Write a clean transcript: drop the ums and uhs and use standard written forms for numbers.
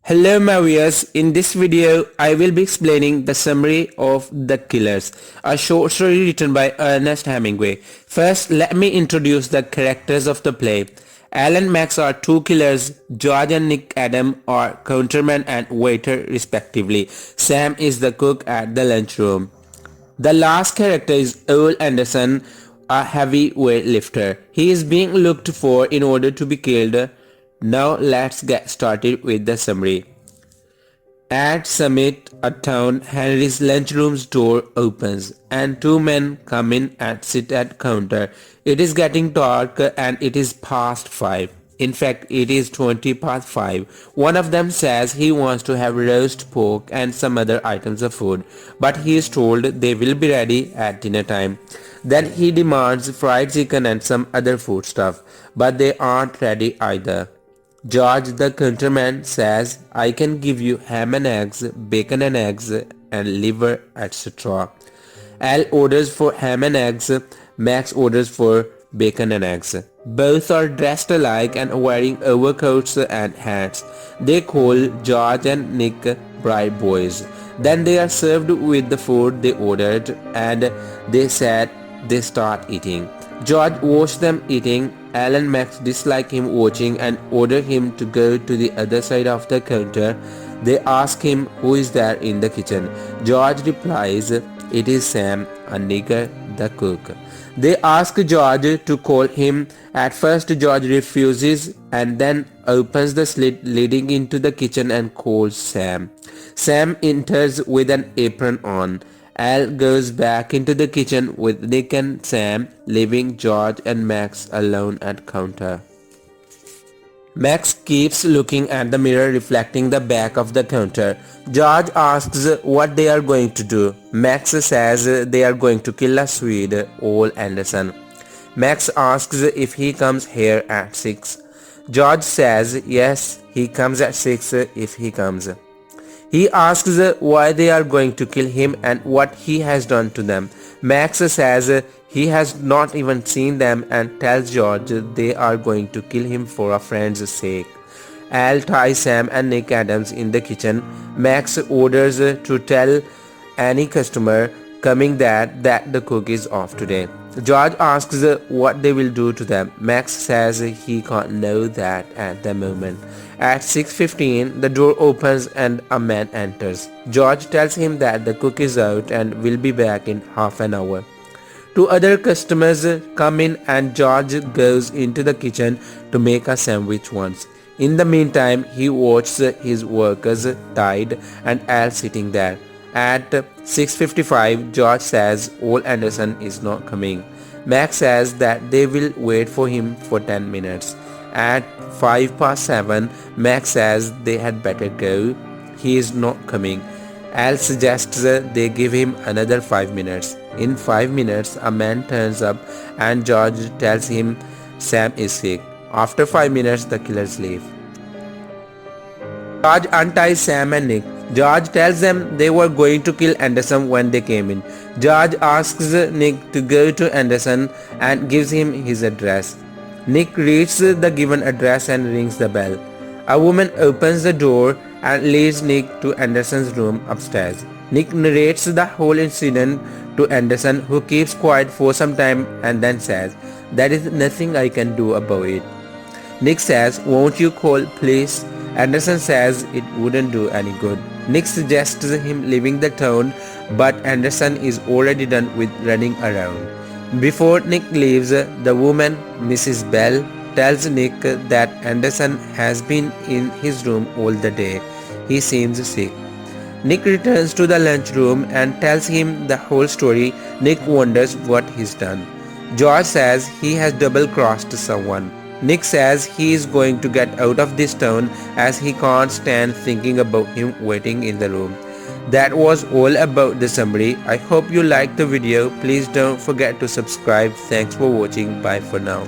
Hello my viewers, in this video I will be explaining the summary of The Killers, a short story written by Ernest Hemingway. First, let me introduce the characters of the play. Alan and Max are two killers, George and Nick Adam are counterman and waiter respectively. Sam is the cook at the lunchroom. The last character is Ole Anderson, a heavyweight lifter. He is being looked for in order to be killed. Now let's get started with the summary. At Summit, a town, Henry's lunchroom's door opens and two men come in and sit at counter. It is getting dark and it is past 5. In fact, it is 20 past 5. One of them says he wants to have roast pork and some other items of food, but he is told they will be ready at dinner time. Then he demands fried chicken and some other food stuff, but they aren't ready either. George the counterman says, I can give you ham and eggs, bacon and eggs, and liver, etc. Al orders for ham and eggs, Max orders for bacon and eggs. Both are dressed alike and wearing overcoats and hats. They call George and Nick bright boys. Then they are served with the food they ordered and they start eating. George watched them eating. Alan and Max dislike him watching and order him to go to the other side of the counter. They ask him who is there in the kitchen. George replies, it is Sam, a nigger, the cook. They ask George to call him. At first George refuses and then opens the slit leading into the kitchen and calls Sam. Sam enters with an apron on. Al goes back into the kitchen with Nick and Sam, leaving George and Max alone at counter. Max keeps looking at the mirror reflecting the back of the counter. George asks what they are going to do. Max says they are going to kill a Swede, Ole Anderson. Max asks if he comes here at 6. George says yes, he comes at 6 if he comes. He asks why they are going to kill him and what he has done to them. Max says he has not even seen them and tells George they are going to kill him for a friend's sake. Al ties Sam and Nick Adams in the kitchen. Max orders to tell any customer coming that the cook is off today. George asks what they will do to them. Max says he can't know that at the moment. At 6:15, the door opens and a man enters. George tells him that the cook is out and will be back in half an hour. Two other customers come in and George goes into the kitchen to make a sandwich once. In the meantime, he watches his workers tied and Al sitting there. At 6:55, George says Ole Anderson is not coming. Max says that they will wait for him for 10 minutes. At 5 past 7, Max says they had better go. He is not coming. Al suggests they give him another 5 minutes. In 5 minutes, a man turns up and George tells him Sam is sick. After 5 minutes, the killers leave. George unties Sam and Nick. George tells them they were going to kill Anderson when they came in. George asks Nick to go to Anderson and gives him his address. Nick reads the given address and rings the bell. A woman opens the door and leads Nick to Anderson's room upstairs. Nick narrates the whole incident to Anderson, who keeps quiet for some time and then says, there is nothing I can do about it. Nick says, won't you call police? Anderson says it wouldn't do any good. Nick suggests him leaving the town, but Anderson is already done with running around. Before Nick leaves, the woman, Mrs. Bell, tells Nick that Anderson has been in his room all the day. He seems sick. Nick returns to the lunchroom and tells him the whole story. Nick wonders what he's done. George says he has double-crossed someone. Nick says he is going to get out of this town as he can't stand thinking about him waiting in the room. That was all about the summary. I hope you liked the video. Please don't forget to subscribe. Thanks for watching. Bye for now.